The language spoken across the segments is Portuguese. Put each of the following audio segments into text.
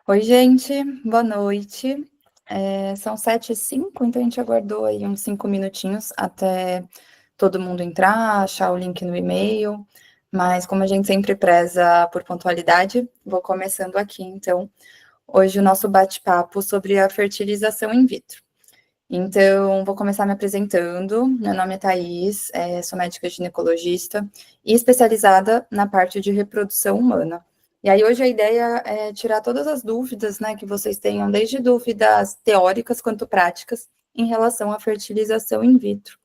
Oi, gente, boa noite. São 7h05, então a gente aguardou aí uns 5 minutinhos até todo mundo entrar, achar o link no e-mail, mas como a gente sempre preza por pontualidade, vou começando aqui, então, hoje o nosso bate-papo sobre a fertilização in vitro. Então, vou começar me apresentando. Meu nome é Thaís, sou médica ginecologista e especializada na parte de reprodução humana. E aí, hoje a ideia é tirar todas as dúvidas, né, que vocês tenham, desde dúvidas teóricas quanto práticas, em relação à fertilização in vitro,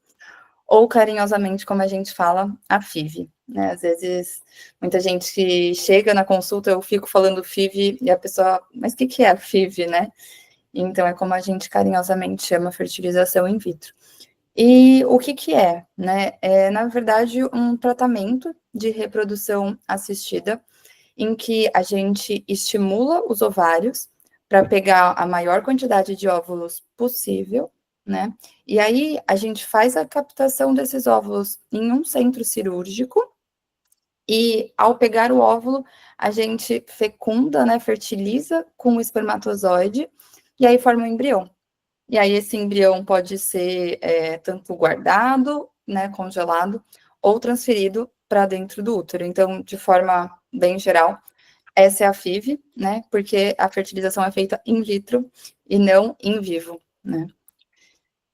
ou carinhosamente, como a gente fala, a FIV. Né? Às vezes, muita gente que chega na consulta, eu fico falando FIV e a pessoa, mas o que é a FIV, né? Então, é como a gente carinhosamente chama fertilização in vitro. E o que é, né? É, na verdade, um tratamento de reprodução assistida em que a gente estimula os ovários para pegar a maior quantidade de óvulos possível, né? E aí a gente faz a captação desses óvulos em um centro cirúrgico e ao pegar o óvulo, a gente fecunda, né, fertiliza com o espermatozoide e aí forma um embrião. E aí esse embrião pode ser tanto guardado, né, congelado, ou transferido para dentro do útero. Então, de forma bem geral, essa é a FIV, né, porque a fertilização é feita in vitro e não in vivo, né.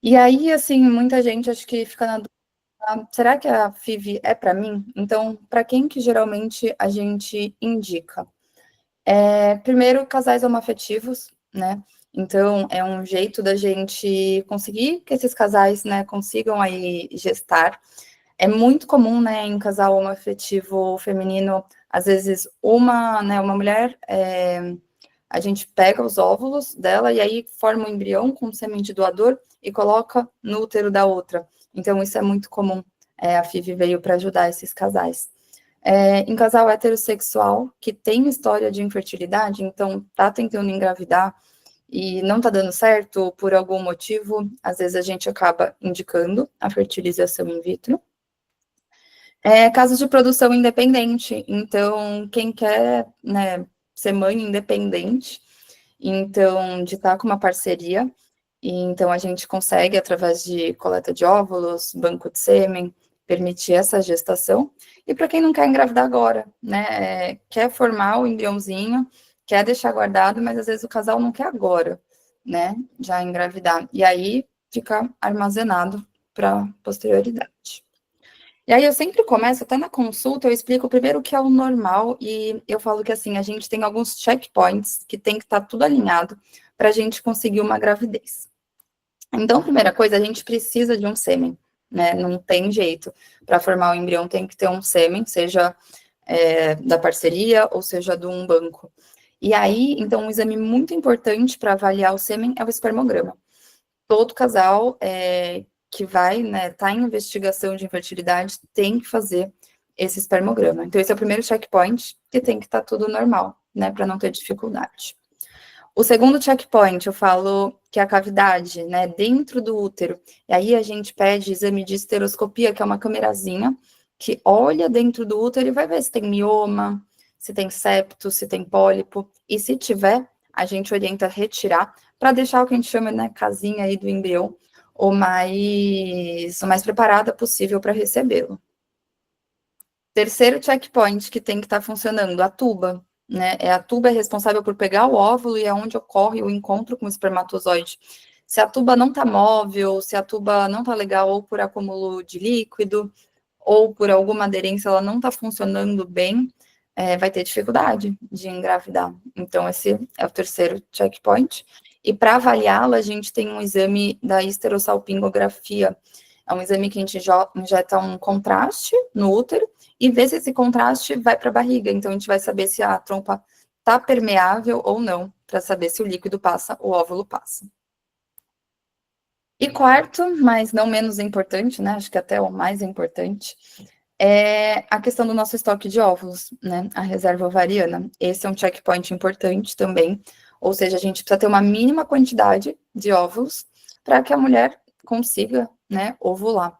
E aí, assim, muita gente acho que fica na dúvida, será que a FIV é para mim? Então, para quem que geralmente a gente indica? Primeiro, casais homoafetivos, né? Então, é um jeito da gente conseguir que esses casais, né, consigam aí gestar. É muito comum, né, em casal homoafetivo feminino, às vezes uma mulher, a gente pega os óvulos dela e aí forma um embrião com sêmen de doador e coloca no útero da outra. Então, isso é muito comum. A FIV veio para ajudar esses casais. Em casal heterossexual que tem história de infertilidade, então tá tentando engravidar e não tá dando certo por algum motivo, às vezes a gente acaba indicando a fertilização in vitro. Casos de produção independente, então quem quer, né, ser mãe independente, então de estar com uma parceria, e então a gente consegue, através de coleta de óvulos, banco de sêmen, permitir essa gestação. E para quem não quer engravidar agora, né, quer formar o embriãozinho, quer deixar guardado, mas às vezes o casal não quer agora, né, já engravidar. E aí fica armazenado para posterioridade. E aí eu sempre começo, até na consulta, eu explico primeiro o que é o normal e eu falo que assim, a gente tem alguns checkpoints que tem que estar tudo alinhado para a gente conseguir uma gravidez. Então, primeira coisa, a gente precisa de um sêmen, né? Não tem jeito. Para formar o embrião tem que ter um sêmen, seja da parceria ou seja de um banco. E aí, então, um exame muito importante para avaliar o sêmen é o espermograma. Todo casal que vai, né, tá em investigação de infertilidade tem que fazer esse espermograma. Então, esse é o primeiro checkpoint que tem que estar tudo normal, né, para não ter dificuldade. O segundo checkpoint, eu falo que é a cavidade, né, dentro do útero. E aí a gente pede exame de esteroscopia, que é uma câmerazinha que olha dentro do útero e vai ver se tem mioma, se tem septo, se tem pólipo. E se tiver, a gente orienta a retirar para deixar o que a gente chama, né, casinha aí do embrião o mais preparada possível para recebê-lo. Terceiro checkpoint que tem que estar funcionando, a tuba, né? A tuba é responsável por pegar o óvulo e é onde ocorre o encontro com o espermatozoide. Se a tuba não está móvel, se a tuba não está legal, ou por acúmulo de líquido, ou por alguma aderência, ela não está funcionando bem, vai ter dificuldade de engravidar. Então, esse é o terceiro checkpoint. E para avaliá-la, a gente tem um exame da histerosalpingografia. É um exame que a gente injeta um contraste no útero e vê se esse contraste vai para a barriga. Então, a gente vai saber se a trompa está permeável ou não, para saber se o líquido passa, o óvulo passa. E quarto, mas não menos importante, né? Acho que até o mais importante, é a questão do nosso estoque de óvulos, né? A reserva ovariana. Esse é um checkpoint importante também. Ou seja, a gente precisa ter uma mínima quantidade de óvulos para que a mulher consiga, né, ovular.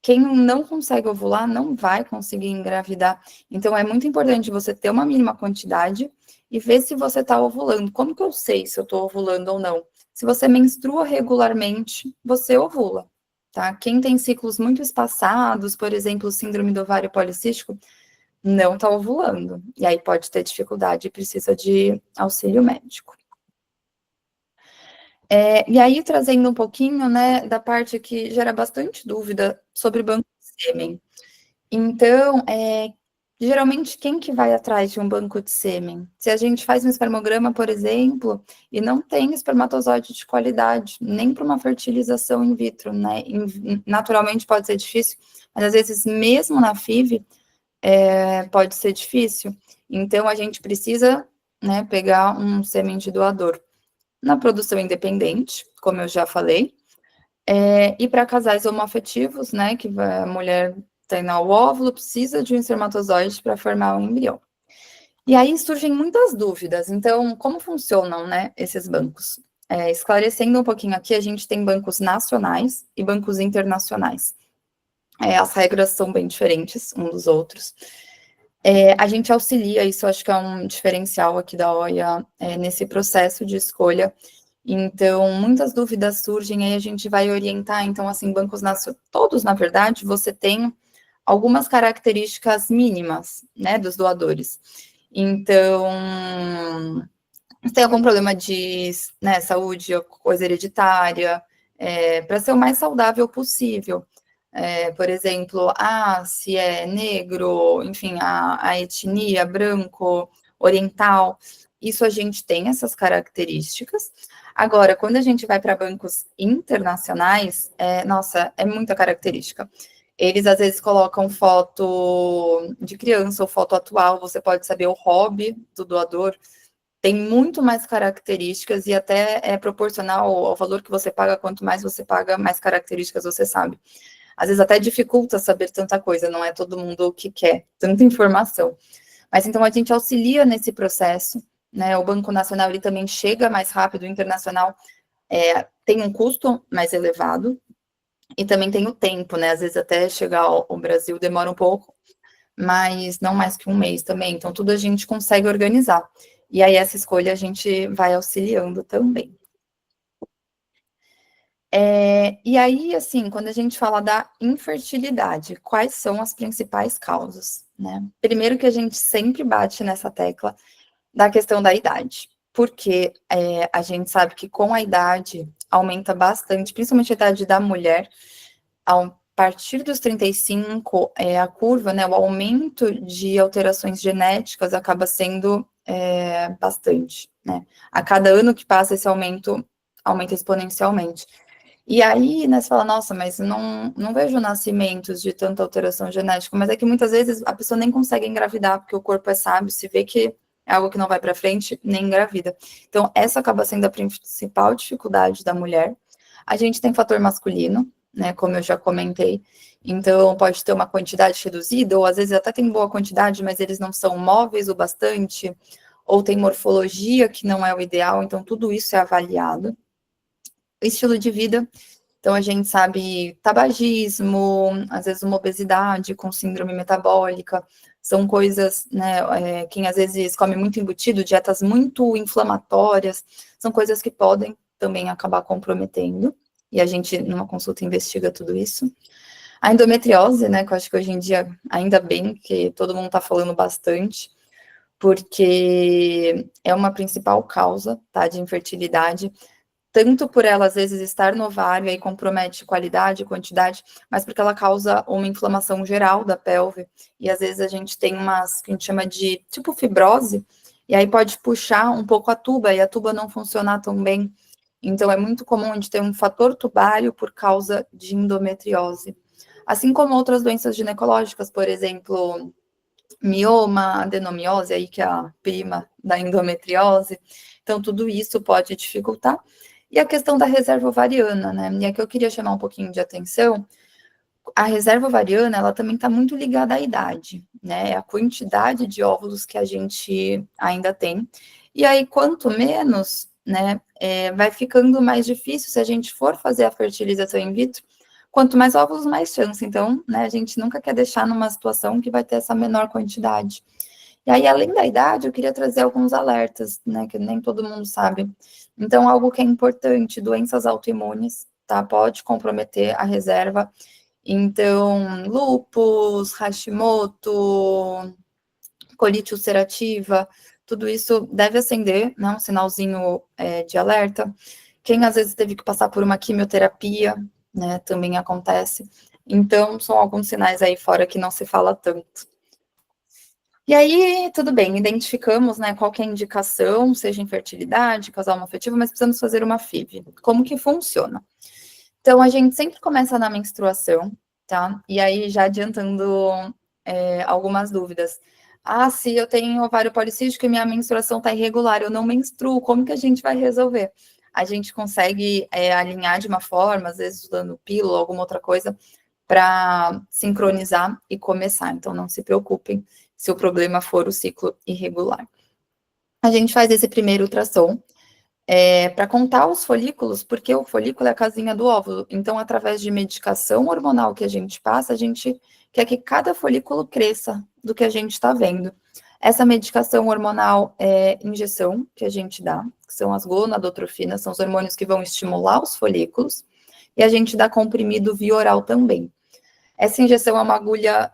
quem não consegue ovular não vai conseguir engravidar. Então, é muito importante você ter uma mínima quantidade e ver se você está ovulando. Como que eu sei se eu estou ovulando ou não? Se você menstrua regularmente, você ovula, tá? Quem tem ciclos muito espaçados, por exemplo, síndrome do ovário policístico, não está ovulando. E aí pode ter dificuldade e precisa de auxílio médico. E aí, trazendo um pouquinho, né, da parte que gera bastante dúvida sobre banco de sêmen. Então, geralmente, quem que vai atrás de um banco de sêmen? Se a gente faz um espermograma, por exemplo, e não tem espermatozoide de qualidade, nem para uma fertilização in vitro, né? Naturalmente pode ser difícil, mas às vezes, mesmo na FIV, pode ser difícil. Então, a gente precisa, né, pegar um sêmen de doador na produção independente, como eu já falei, e para casais homoafetivos, né, que a mulher tem o óvulo, precisa de um espermatozoide para formar um embrião. E aí surgem muitas dúvidas. Então, como funcionam, né, esses bancos? Esclarecendo um pouquinho aqui, a gente tem bancos nacionais e bancos internacionais. As regras são bem diferentes uns dos outros. A gente auxilia, isso acho que é um diferencial aqui da OIA, nesse processo de escolha. Então, muitas dúvidas surgem, aí a gente vai orientar. Então, assim, bancos todos, na verdade, você tem algumas características mínimas, né, dos doadores. Então, se tem algum problema de, né, saúde ou coisa hereditária, para ser o mais saudável possível. Por exemplo, se é negro, enfim, a etnia, branco, oriental, isso a gente tem essas características. Agora, quando a gente vai para bancos internacionais, nossa, é muita característica. Eles às vezes colocam foto de criança ou foto atual, você pode saber o hobby do doador, tem muito mais características e até é proporcional ao valor que você paga, quanto mais você paga, mais características você sabe. Às vezes até dificulta saber tanta coisa, não é todo mundo que quer tanta informação. Mas então a gente auxilia nesse processo, né? O Banco Nacional ele também chega mais rápido, o internacional tem um custo mais elevado e também tem o tempo, né? Às vezes até chegar ao Brasil demora um pouco, mas não mais que um mês também. Então tudo a gente consegue organizar. E aí essa escolha a gente vai auxiliando também. E aí, assim, quando a gente fala da infertilidade, quais são as principais causas, né? Primeiro que a gente sempre bate nessa tecla da questão da idade, porque a gente sabe que com a idade aumenta bastante, principalmente a idade da mulher, a partir dos 35, a curva, né, o aumento de alterações genéticas acaba sendo bastante, né? A cada ano que passa, esse aumento aumenta exponencialmente. E aí, né, você fala, nossa, mas não vejo nascimentos de tanta alteração genética, mas é que muitas vezes a pessoa nem consegue engravidar, porque o corpo é sábio, se vê que é algo que não vai para frente, nem engravida. Então, essa acaba sendo a principal dificuldade da mulher. A gente tem fator masculino, né, como eu já comentei, então pode ter uma quantidade reduzida, ou às vezes até tem boa quantidade, mas eles não são móveis o bastante, ou tem morfologia que não é o ideal, então tudo isso é avaliado. Estilo de vida, então a gente sabe tabagismo, às vezes uma obesidade com síndrome metabólica, são coisas, né, quem às vezes come muito embutido, dietas muito inflamatórias, são coisas que podem também acabar comprometendo, e a gente, numa consulta, investiga tudo isso. A endometriose, né, que eu acho que hoje em dia, ainda bem que todo mundo está falando bastante, porque é uma principal causa, tá, de infertilidade, tanto por ela, às vezes, estar no ovário, aí compromete qualidade, quantidade, mas porque ela causa uma inflamação geral da pelve, e às vezes a gente tem umas, que a gente chama de, tipo, fibrose, e aí pode puxar um pouco a tuba, e a tuba não funcionar tão bem. Então, é muito comum a gente ter um fator tubário por causa de endometriose. Assim como outras doenças ginecológicas, por exemplo, mioma, adenomiose, aí que é a prima da endometriose. Então, tudo isso pode dificultar. E a questão da reserva ovariana, né? E aqui eu queria chamar um pouquinho de atenção. A reserva ovariana, ela também está muito ligada à idade, né? A quantidade de óvulos que a gente ainda tem. E aí, quanto menos, né, vai ficando mais difícil se a gente for fazer a fertilização in vitro, Quanto mais óvulos, mais chance. Então, né, a gente nunca quer deixar numa situação que vai ter essa menor quantidade. E aí, além da idade, eu queria trazer alguns alertas, né, que nem todo mundo sabe. Então, algo que é importante, doenças autoimunes, tá? Pode comprometer a reserva. Então, lúpus, Hashimoto, colite ulcerativa, tudo isso deve acender, né, um sinalzinho de alerta. Quem às vezes teve que passar por uma quimioterapia, né, também acontece. Então, são alguns sinais aí fora que não se fala tanto. E aí, tudo bem, identificamos, né, qual que é a indicação, seja infertilidade, casal homoafetivo, mas precisamos fazer uma FIV. Como que funciona? Então, a gente sempre começa na menstruação, tá? E aí, já adiantando algumas dúvidas. Ah, se eu tenho ovário policístico e minha menstruação tá irregular, eu não menstruo, como que a gente vai resolver? A gente consegue alinhar de uma forma, às vezes usando pílula, alguma outra coisa, para sincronizar e começar. Então, não se preocupem se o problema for o ciclo irregular. A gente faz esse primeiro ultrassom para contar os folículos, porque o folículo é a casinha do óvulo. Então, através de medicação hormonal que a gente passa, a gente quer que cada folículo cresça do que a gente está vendo. Essa medicação hormonal é injeção que a gente dá, que são as gonadotrofinas, são os hormônios que vão estimular os folículos, e a gente dá comprimido via oral também. Essa injeção é uma agulha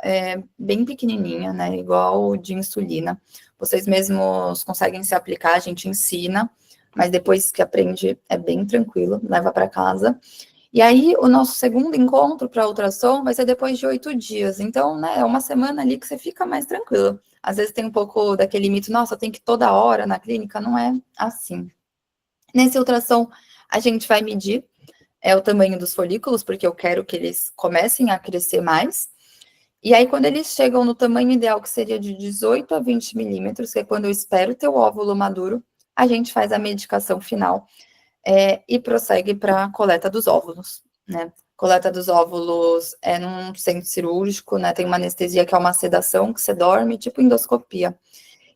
bem pequenininha, né, igual de insulina. Vocês mesmos conseguem se aplicar, a gente ensina, mas depois que aprende é bem tranquilo, leva para casa. E aí, o nosso segundo encontro para ultrassom vai ser depois de 8 dias. Então, né, é uma semana ali que você fica mais tranquilo. Às vezes tem um pouco daquele mito, nossa, tem que ir toda hora na clínica. Não é assim. Nesse ultrassom, a gente vai medir o tamanho dos folículos, porque eu quero que eles comecem a crescer mais. E aí, quando eles chegam no tamanho ideal, que seria de 18 a 20 milímetros, que é quando eu espero ter o óvulo maduro, a gente faz a medicação final e prossegue para a coleta dos óvulos, né? Coleta dos óvulos é num centro cirúrgico, né? Tem uma anestesia que é uma sedação, que você dorme, tipo endoscopia.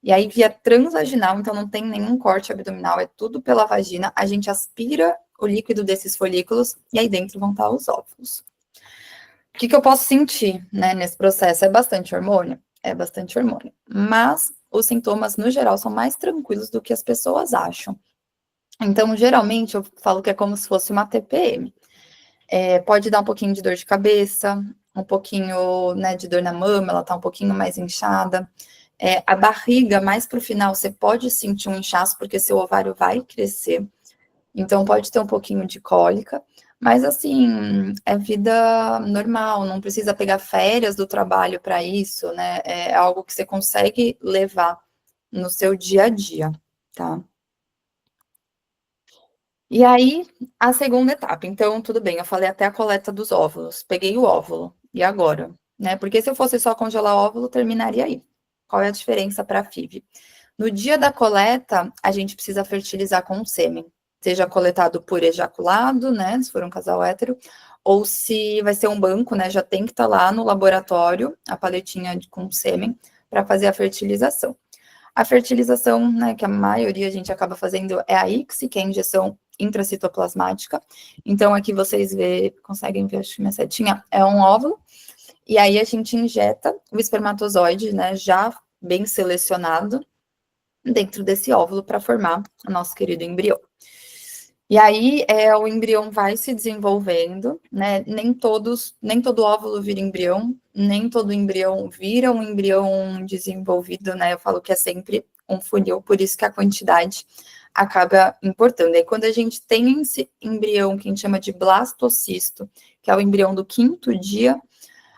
E aí, via transvaginal, então não tem nenhum corte abdominal, é tudo pela vagina. A gente aspira o líquido desses folículos e aí dentro vão estar os óvulos. O que eu posso sentir, né, nesse processo? É bastante hormônio? É bastante hormônio. Mas os sintomas, no geral, são mais tranquilos do que as pessoas acham. Então, geralmente, eu falo que é como se fosse uma TPM. Pode dar um pouquinho de dor de cabeça, um pouquinho, né, de dor na mama, ela tá um pouquinho mais inchada. A barriga, mais pro final, você pode sentir um inchaço, porque seu ovário vai crescer. Então, pode ter um pouquinho de cólica. Mas, assim, é vida normal, não precisa pegar férias do trabalho para isso, né? É algo que você consegue levar no seu dia a dia, tá? E aí, a segunda etapa. Então, tudo bem, eu falei até a coleta dos óvulos. Peguei o óvulo. E agora? Né? Porque se eu fosse só congelar óvulo, terminaria aí. Qual é a diferença para a FIV? No dia da coleta, a gente precisa fertilizar com o sêmen. Seja coletado por ejaculado, né? Se for um casal hétero, ou se vai ser um banco, né? Já tem que estar lá no laboratório, a paletinha com sêmen, para fazer a fertilização. A fertilização, né, que a maioria a gente acaba fazendo é a ICSI, que é a injeção intracitoplasmática. Então, aqui vocês conseguem ver, acho que minha setinha é um óvulo, e aí a gente injeta o espermatozoide, né, já bem selecionado, dentro desse óvulo para formar o nosso querido embrião. E aí o embrião vai se desenvolvendo, né? Nem todo óvulo vira embrião, nem todo embrião vira um embrião desenvolvido, né? Eu falo que é sempre um funil, por isso que a quantidade acaba importando. Aí quando a gente tem esse embrião que a gente chama de blastocisto, que é o embrião do 5º dia,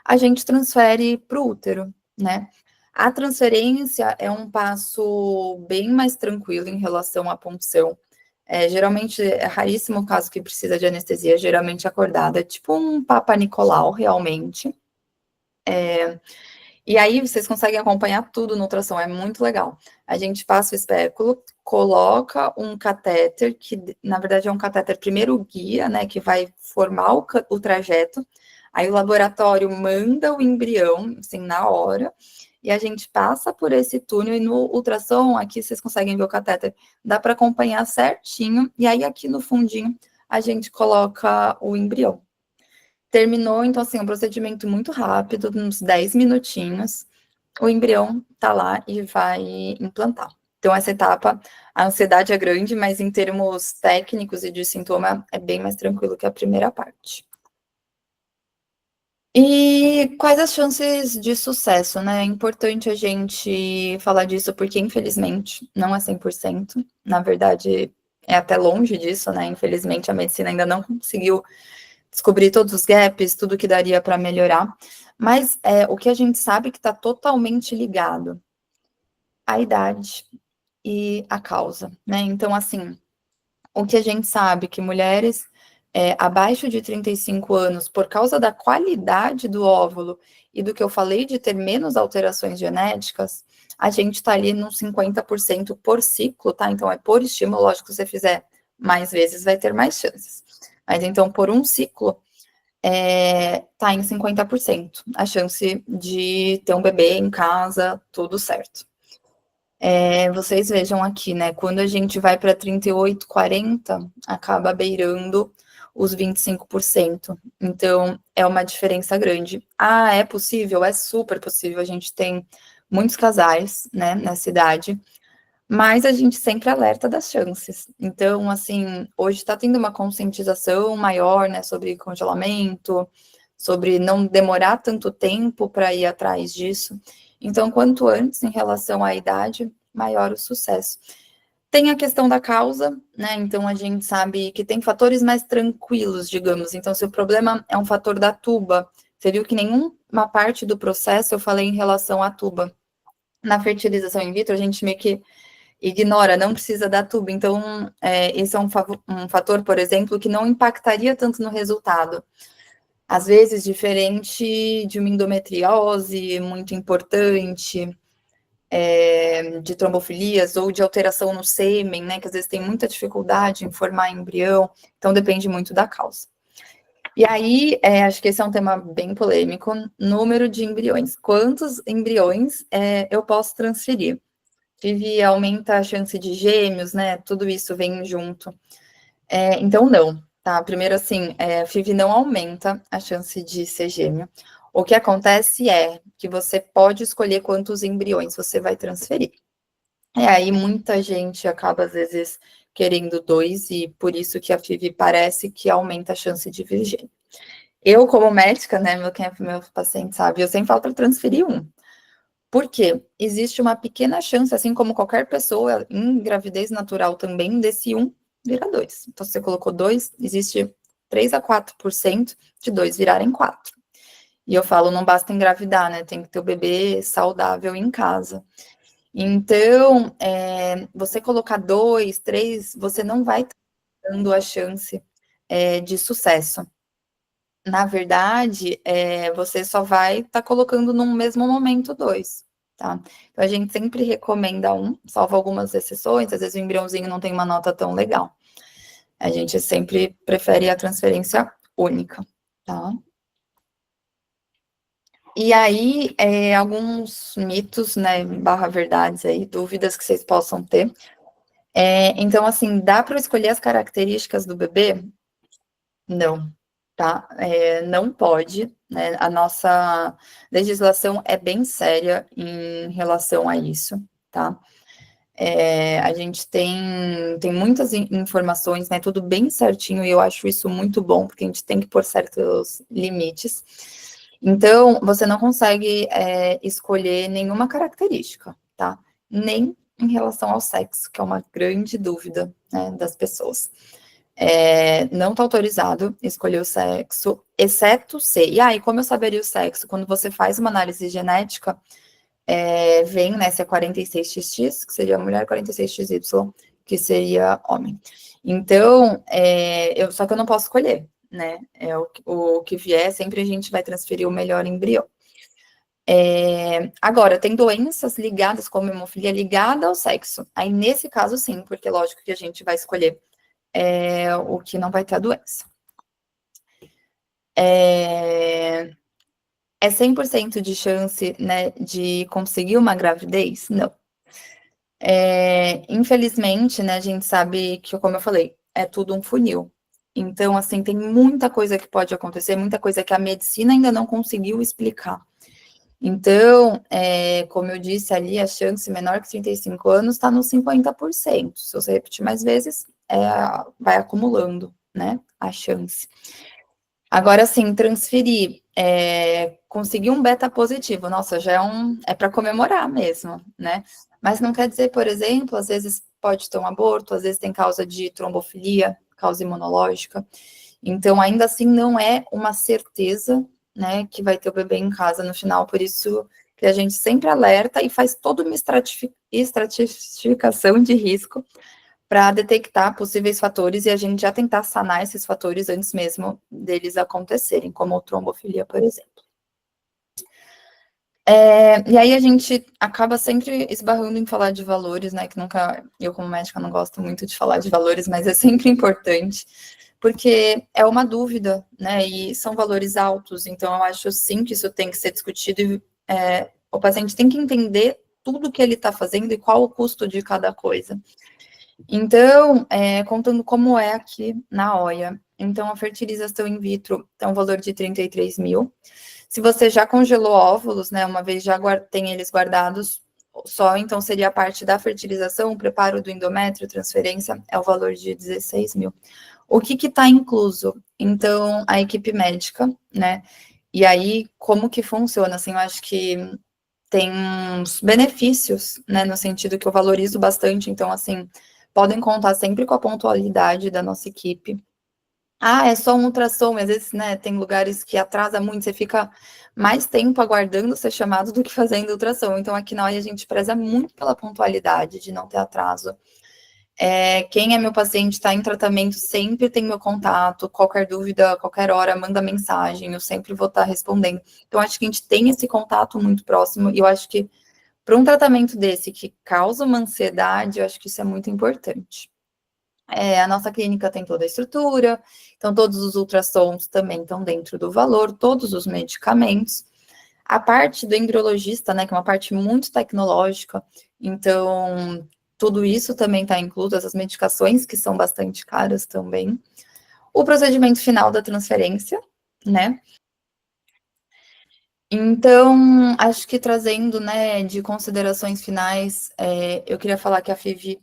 a gente transfere para o útero, né? A transferência é um passo bem mais tranquilo em relação à punção. Geralmente, é raríssimo o caso que precisa de anestesia, geralmente acordada, é tipo um Papa Nicolau, realmente. E aí, vocês conseguem acompanhar tudo no ultrassom, é muito legal. A gente passa o espéculo, coloca um catéter, que na verdade é um catéter primeiro guia, né, que vai formar o trajeto, aí o laboratório manda o embrião, assim, na hora, e a gente passa por esse túnel, e no ultrassom, aqui vocês conseguem ver o catéter, dá para acompanhar certinho, e aí aqui no fundinho a gente coloca o embrião. Terminou, então, assim, um procedimento muito rápido, uns 10 minutinhos, o embrião tá lá e vai implantar. Então, essa etapa, a ansiedade é grande, mas em termos técnicos e de sintoma, é bem mais tranquilo que a primeira parte. E quais as chances de sucesso, né? É importante a gente falar disso, porque infelizmente não é 100%. Na verdade, é até longe disso, né? Infelizmente, a medicina ainda não conseguiu descobrir todos os gaps, tudo que daria para melhorar. Mas o que a gente sabe que está totalmente ligado à idade e à causa, né? Então, assim, o que a gente sabe que mulheres abaixo de 35 anos, por causa da qualidade do óvulo e do que eu falei de ter menos alterações genéticas, a gente está ali nos 50% por ciclo, tá? Então é por estímulo, lógico, se você fizer mais vezes, vai ter mais chances. Mas então, por um ciclo, tá em 50% a chance de ter um bebê em casa, tudo certo. Vocês vejam aqui, né? Quando a gente vai para 38, 40, acaba beirando os 25%. Então, é uma diferença grande. Ah, é possível? É super possível. A gente tem muitos casais, né, nessa idade, mas a gente sempre alerta das chances. Então, assim, hoje está tendo uma conscientização maior, né, sobre congelamento, sobre não demorar tanto tempo para ir atrás disso. Então, quanto antes, em relação à idade, maior o sucesso. Tem a questão da causa, né? Então, a gente sabe que tem fatores mais tranquilos, digamos. Então, se o problema é um fator da tuba, você viu que nenhuma parte do processo eu falei em relação à tuba. Na fertilização in vitro, a gente meio que ignora, não precisa da tuba. Então, esse é um fator, por exemplo, que não impactaria tanto no resultado. Às vezes, diferente de uma endometriose muito importante, de trombofilias ou de alteração no sêmen, né? Que às vezes tem muita dificuldade em formar embrião, então depende muito da causa. E aí, acho que esse é um tema bem polêmico, número de embriões. Quantos embriões eu posso transferir? FIV aumenta a chance de gêmeos, né? Tudo isso vem junto. Então, não, tá? Primeiro, assim, FIV não aumenta a chance de ser gêmeo. O que acontece é que você pode escolher quantos embriões você vai transferir. Aí muita gente acaba, às vezes, querendo 2, e por isso que a FIV parece que aumenta a chance de vir gêmeo. Eu, como médica, né, meu paciente sabe, eu sempre falo para transferir 1. Porque existe uma pequena chance, assim como qualquer pessoa em gravidez natural também, desse 1 virar 2. Então, se você colocou 2, existe 3 a 4% de 2 virarem 4. E eu falo, não basta engravidar, né? Tem que ter o bebê saudável em casa. Então, você colocar 2, 3, você não vai estar dando a chance de sucesso. Na verdade, você só vai estar colocando num mesmo momento 2, tá? Então, a gente sempre recomenda 1, salvo algumas exceções, às vezes o embriãozinho não tem uma nota tão legal. A gente sempre prefere a transferência única, tá? E aí, alguns mitos, né, barra verdades aí, dúvidas que vocês possam ter. Então, assim, dá para escolher as características do bebê? Não, tá? Não pode, né? A nossa legislação é bem séria em relação a isso, tá? A gente tem muitas informações, né? Tudo bem certinho, e eu acho isso muito bom, porque a gente tem que pôr certos limites. Então, você não consegue escolher nenhuma característica, tá? Nem em relação ao sexo, que é uma grande dúvida, né, das pessoas. Não está autorizado escolher o sexo, exceto se. E aí, como eu saberia o sexo? Quando você faz uma análise genética, vem, né, se é 46XX, que seria mulher, 46XY, que seria homem. Então, só que eu não posso escolher, né? O que vier, sempre a gente vai transferir o melhor embrião. Agora, tem doenças ligadas, como hemofilia, ligada ao sexo. Aí, nesse caso, sim, porque lógico que a gente vai escolher o que não vai ter a doença. É 100% de chance, né, de conseguir uma gravidez? Não. Infelizmente, né, a gente sabe que, como eu falei, é tudo um funil. Então, assim, tem muita coisa que pode acontecer, muita coisa que a medicina ainda não conseguiu explicar. Então, como eu disse ali, a chance menor que 35 anos está nos 50%. Se você repetir mais vezes, vai acumulando, né, a chance. Agora, sim, transferir, conseguir um beta positivo, nossa, já é para comemorar mesmo, né? Mas não quer dizer, por exemplo, às vezes pode ter um aborto, às vezes tem causa de trombofilia, causa imunológica. Então, ainda assim, não é uma certeza, né, que vai ter o bebê em casa no final, por isso que a gente sempre alerta e faz toda uma estratificação de risco para detectar possíveis fatores e a gente já tentar sanar esses fatores antes mesmo deles acontecerem, como a trombofilia, por exemplo. E aí a gente acaba sempre esbarrando em falar de valores, né? Que nunca, eu como médica não gosto muito de falar de valores, mas é sempre importante, porque é uma dúvida, né? E são valores altos, então eu acho sim que isso tem que ser discutido e o paciente tem que entender tudo que ele está fazendo e qual o custo de cada coisa. Então, contando como é aqui na OIA. Então, a fertilização in vitro tem um valor de 33 mil. Se você já congelou óvulos, né, uma vez já tem eles guardados, só então seria a parte da fertilização, o preparo do endométrio, transferência, é o valor de 16 mil. O que está incluso? Então, a equipe médica, né, e aí, como que funciona? Assim, eu acho que tem uns benefícios, né, no sentido que eu valorizo bastante, então, assim, podem contar sempre com a pontualidade da nossa equipe. Ah, é só um ultrassom, às vezes, né, tem lugares que atrasa muito, você fica mais tempo aguardando ser chamado do que fazendo ultrassom. Então, aqui na hora a gente preza muito pela pontualidade, de não ter atraso. Quem é meu paciente, está em tratamento, sempre tem meu contato, qualquer dúvida, qualquer hora, manda mensagem, eu sempre vou estar respondendo. Então, acho que a gente tem esse contato muito próximo, e eu acho que para um tratamento desse que causa uma ansiedade, eu acho que isso é muito importante. A nossa clínica tem toda a estrutura, então todos os ultrassons também estão dentro do valor, todos os medicamentos. A parte do embriologista, né, que é uma parte muito tecnológica, então tudo isso também está incluso, essas medicações que são bastante caras também. O procedimento final da transferência, né? Então, acho que trazendo, né, de considerações finais, eu queria falar que a FIV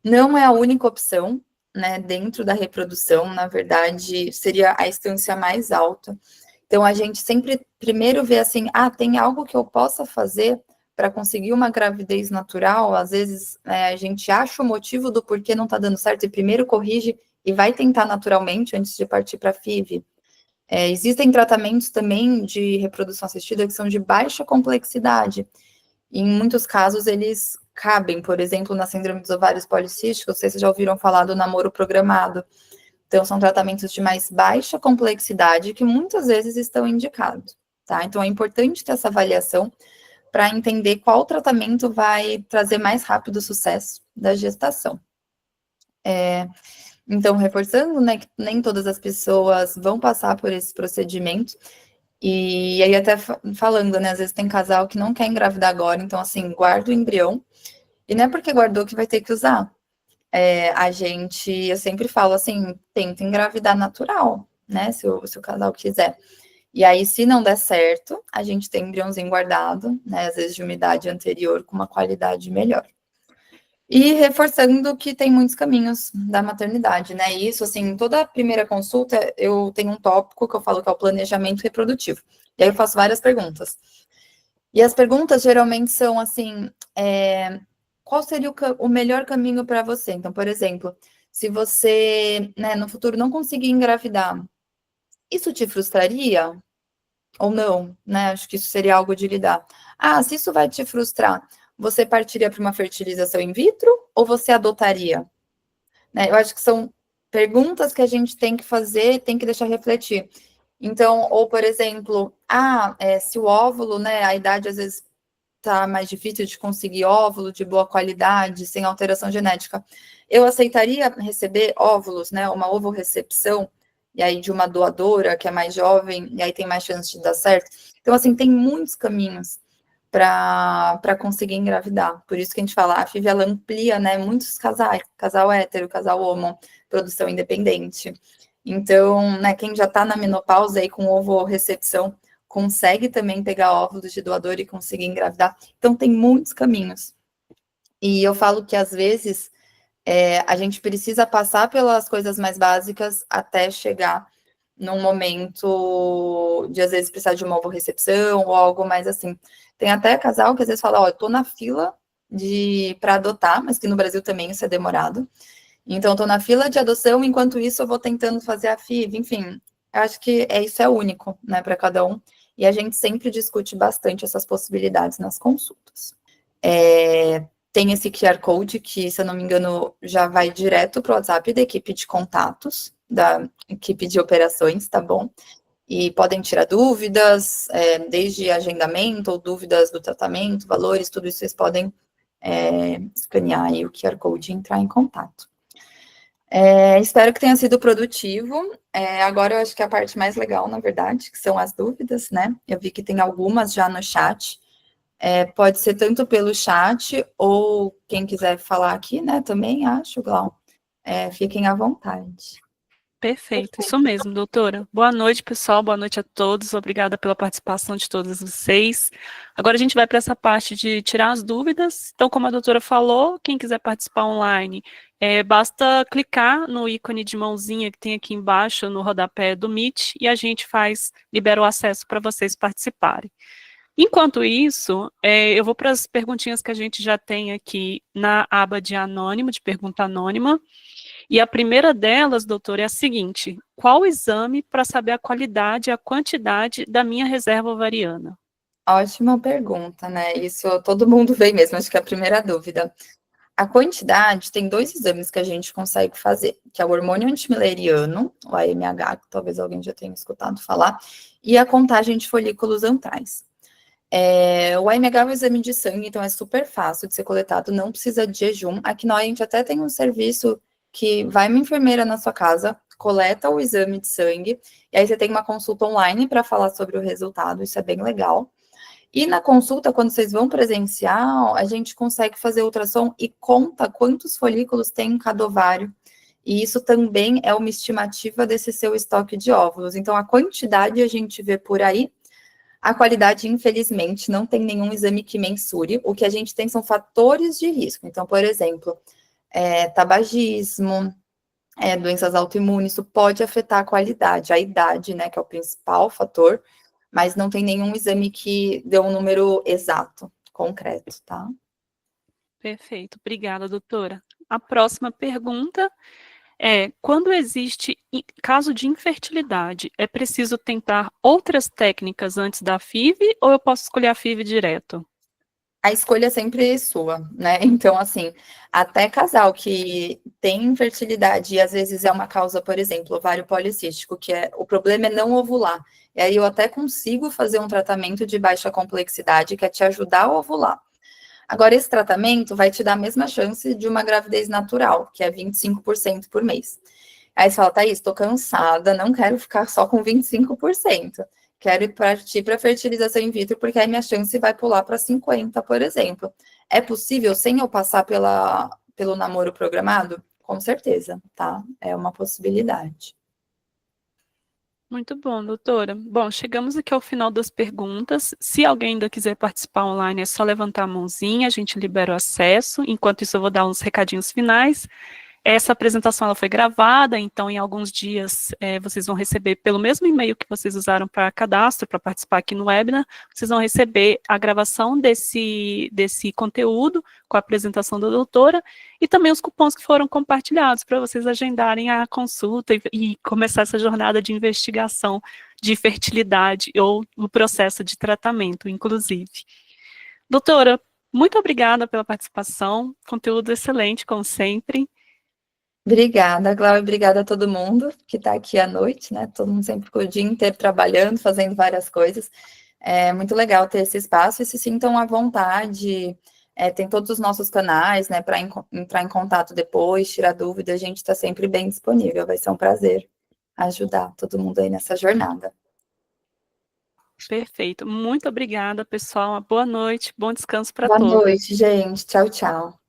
não é a única opção, né, dentro da reprodução, na verdade, seria a instância mais alta. Então, a gente sempre primeiro vê assim, tem algo que eu possa fazer para conseguir uma gravidez natural? Às vezes, a gente acha o motivo do porquê não está dando certo e primeiro corrige e vai tentar naturalmente antes de partir para a FIV. Existem tratamentos também de reprodução assistida que são de baixa complexidade. E em muitos casos, eles cabem, por exemplo, na síndrome dos ovários policísticos, vocês já ouviram falar do namoro programado. Então, são tratamentos de mais baixa complexidade que muitas vezes estão indicados, tá? Então, é importante ter essa avaliação para entender qual tratamento vai trazer mais rápido o sucesso da gestação. Então, reforçando, né, que nem todas as pessoas vão passar por esse procedimento, e aí até falando, né, às vezes tem casal que não quer engravidar agora, então, assim, guarda o embrião, e não é porque guardou que vai ter que usar. Eu sempre falo assim, tenta engravidar natural, né, se o casal quiser. E aí, se não der certo, a gente tem embriãozinho guardado, né, às vezes de umidade anterior, com uma qualidade melhor. E reforçando que tem muitos caminhos da maternidade, né? E isso, assim, toda primeira consulta, eu tenho um tópico que eu falo que é o planejamento reprodutivo. E aí eu faço várias perguntas. E as perguntas geralmente são assim: qual seria o melhor caminho para você? Então, por exemplo, se você, né, no futuro não conseguir engravidar, isso te frustraria? Ou não, né? Acho que isso seria algo de lidar. Se isso vai te frustrar, você partiria para uma fertilização in vitro ou você adotaria? Né? Eu acho que são perguntas que a gente tem que fazer, tem que deixar refletir. Então, ou por exemplo, se o óvulo, né, a idade às vezes tá mais difícil de conseguir óvulo de boa qualidade, sem alteração genética. Eu aceitaria receber óvulos, né, uma ovorecepção, e aí de uma doadora que é mais jovem, e aí tem mais chance de dar certo. Então, assim, tem muitos caminhos para conseguir engravidar. Por isso que a gente fala, a FIV, ela amplia, né, muitos casais, casal hétero, casal homo, produção independente. Então, né, quem já está na menopausa aí com ovo-recepção consegue também pegar óvulos de doador e conseguir engravidar. Então, tem muitos caminhos. E eu falo que, às vezes, a gente precisa passar pelas coisas mais básicas até chegar num momento de, às vezes, precisar de uma ovo-recepção ou algo mais assim. Tem até casal que, às vezes, fala, ó, eu tô na fila para adotar, mas que no Brasil também isso é demorado. Então, estou na fila de adoção, enquanto isso eu vou tentando fazer a FIV, enfim, eu acho que isso é único, né, para cada um, e a gente sempre discute bastante essas possibilidades nas consultas. Tem esse QR Code que, se eu não me engano, já vai direto para o WhatsApp da equipe de contatos, da equipe de operações, tá bom? E podem tirar dúvidas, desde agendamento ou dúvidas do tratamento, valores, tudo isso vocês podem escanear aí o QR Code e entrar em contato. Espero que tenha sido produtivo. Agora eu acho que é a parte mais legal, na verdade, que são as dúvidas, né? Eu vi que tem algumas já no chat. Pode ser tanto pelo chat ou quem quiser falar aqui, né? Também acho, Glau. Fiquem à vontade. Perfeito, isso mesmo, doutora. Boa noite, pessoal, boa noite a todos, obrigada pela participação de todos vocês. Agora a gente vai para essa parte de tirar as dúvidas. Então, como a doutora falou, quem quiser participar online, basta clicar no ícone de mãozinha que tem aqui embaixo, no rodapé do Meet, e a gente libera o acesso para vocês participarem. Enquanto isso, eu vou para as perguntinhas que a gente já tem aqui na aba de anônimo, de pergunta anônima. E a primeira delas, doutor, é a seguinte: qual o exame para saber a qualidade e a quantidade da minha reserva ovariana? Ótima pergunta, né? Isso todo mundo vem mesmo, acho que é a primeira dúvida. A quantidade tem 2 exames que a gente consegue fazer, que é o hormônio antimileriano, o AMH, que talvez alguém já tenha escutado falar, e a contagem de folículos antrais. O AMH é um exame de sangue, então é super fácil de ser coletado, não precisa de jejum. Aqui nós a gente até tem um serviço que vai uma enfermeira na sua casa, coleta o exame de sangue, e aí você tem uma consulta online para falar sobre o resultado, isso é bem legal. E na consulta, quando vocês vão presencial, a gente consegue fazer ultrassom e conta quantos folículos tem em cada ovário. E isso também é uma estimativa desse seu estoque de óvulos. Então, a quantidade a gente vê por aí. A qualidade, infelizmente, não tem nenhum exame que mensure. O que a gente tem são fatores de risco. Então, por exemplo, tabagismo, doenças autoimunes, isso pode afetar a qualidade, a idade, né, que é o principal fator, mas não tem nenhum exame que dê um número exato, concreto, tá? Perfeito, obrigada, doutora. A próxima pergunta quando existe caso de infertilidade, é preciso tentar outras técnicas antes da FIV ou eu posso escolher a FIV direto? A escolha é sempre sua, né? Então, assim, até casal que tem infertilidade e às vezes é uma causa, por exemplo, ovário policístico, que o problema é não ovular. E aí eu até consigo fazer um tratamento de baixa complexidade, que é te ajudar a ovular. Agora, esse tratamento vai te dar a mesma chance de uma gravidez natural, que é 25% por mês. Aí você fala, Thaís, estou cansada, não quero ficar só com 25%. Quero partir para fertilização in vitro, porque aí minha chance vai pular para 50%, por exemplo. É possível sem eu passar pelo namoro programado? Com certeza, tá? É uma possibilidade. Muito bom, doutora. Bom, chegamos aqui ao final das perguntas. Se alguém ainda quiser participar online, é só levantar a mãozinha, a gente libera o acesso. Enquanto isso, eu vou dar uns recadinhos finais. Essa apresentação ela foi gravada, então em alguns dias vocês vão receber, pelo mesmo e-mail que vocês usaram para cadastro, para participar aqui no webinar, vocês vão receber a gravação desse conteúdo com a apresentação da doutora e também os cupons que foram compartilhados para vocês agendarem a consulta e começar essa jornada de investigação de fertilidade ou o processo de tratamento, inclusive. Doutora, muito obrigada pela participação, conteúdo excelente, como sempre. Obrigada, Cláudia, obrigada a todo mundo que está aqui à noite, né? Todo mundo sempre ficou o dia inteiro trabalhando, fazendo várias coisas. É muito legal ter esse espaço e se sintam à vontade. Tem todos os nossos canais, né, para entrar em contato depois, tirar dúvida, a gente está sempre bem disponível. Vai ser um prazer ajudar todo mundo aí nessa jornada. Perfeito. Muito obrigada, pessoal. Uma boa noite, bom descanso para Boa todos. noite, gente. Tchau, tchau.